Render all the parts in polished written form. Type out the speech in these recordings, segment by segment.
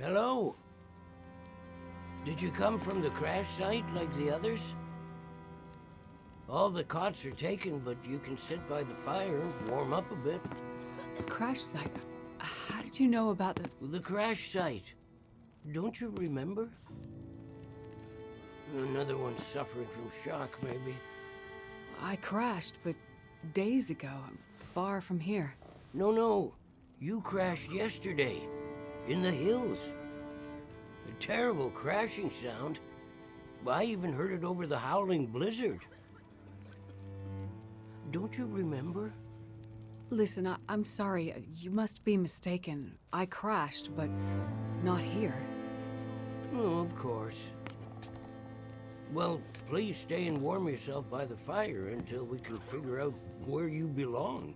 Hello? Did you come from the crash site like the others? All the cots are taken, but you can sit by the fire, warm up a bit. Crash site? How did you know about The crash site. Don't you remember? Another one suffering from shock, maybe. I crashed, but days ago, far from here. No. You crashed yesterday. In the hills. A terrible crashing sound. I even heard it over the howling blizzard. Don't you remember? Listen, I'm sorry. You must be mistaken. I crashed, but not here. Oh, of course. Well, please stay and warm yourself by the fire until we can figure out where you belong.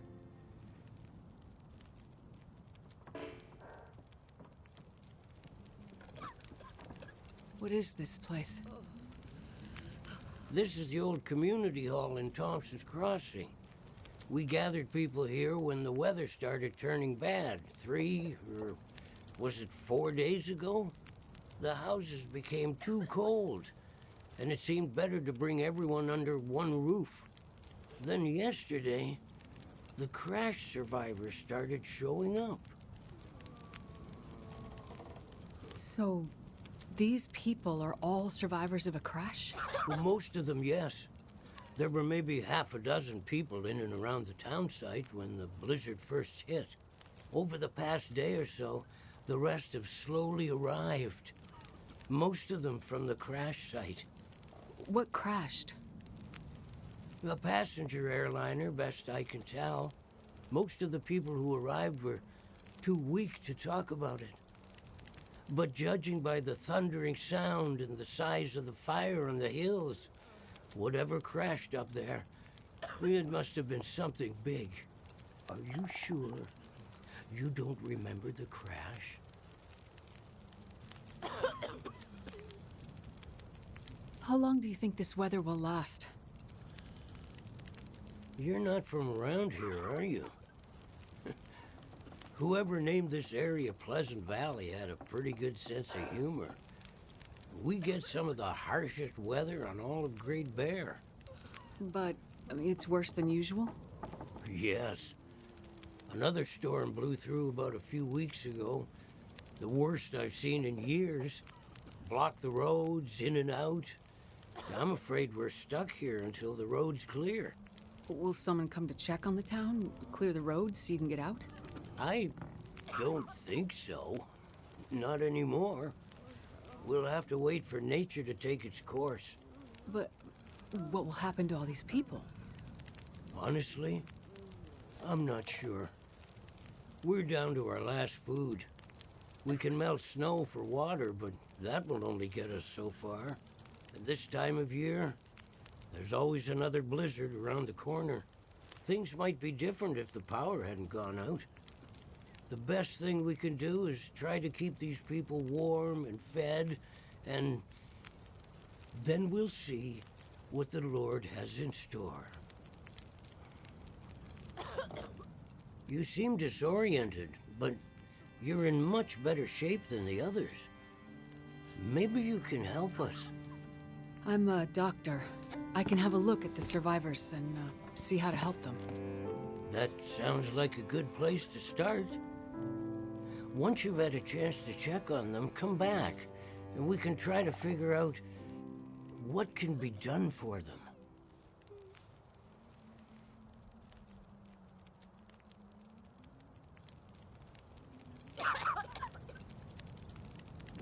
What is this place? This is the old community hall in Thompson's Crossing. We gathered people here when the weather started turning bad. 3, or was it 4 days ago? The houses became too cold, and it seemed better to bring everyone under one roof. Then yesterday, the crash survivors started showing up. So, these people are all survivors of a crash? Well, most of them, yes. There were maybe half a dozen people in and around the town site when the blizzard first hit. Over the past day or so, the rest have slowly arrived. Most of them from the crash site. What crashed? A passenger airliner, best I can tell. Most of the people who arrived were too weak to talk about it. But judging by the thundering sound and the size of the fire on the hills, whatever crashed up there, it must have been something big. Are you sure you don't remember the crash? How long do you think this weather will last? You're not from around here, are you? Whoever named this area Pleasant Valley had a pretty good sense of humor. We get some of the harshest weather on all of Great Bear. But, it's worse than usual? Yes. Another storm blew through about a few weeks ago. The worst I've seen in years. Blocked the roads, in and out. I'm afraid we're stuck here until the road's clear. Will someone come to check on the town? Clear the roads so you can get out? I don't think so. Not anymore. We'll have to wait for nature to take its course. But what will happen to all these people? Honestly, I'm not sure. We're down to our last food. We can melt snow for water, but that will only get us so far. At this time of year, there's always another blizzard around the corner. Things might be different if the power hadn't gone out. The best thing we can do is try to keep these people warm and fed, and then we'll see what the Lord has in store. You seem disoriented, but you're in much better shape than the others. Maybe you can help us. I'm a doctor. I can have a look at the survivors and see how to help them. That sounds like a good place to start. Once you've had a chance to check on them, come back, and we can try to figure out what can be done for them.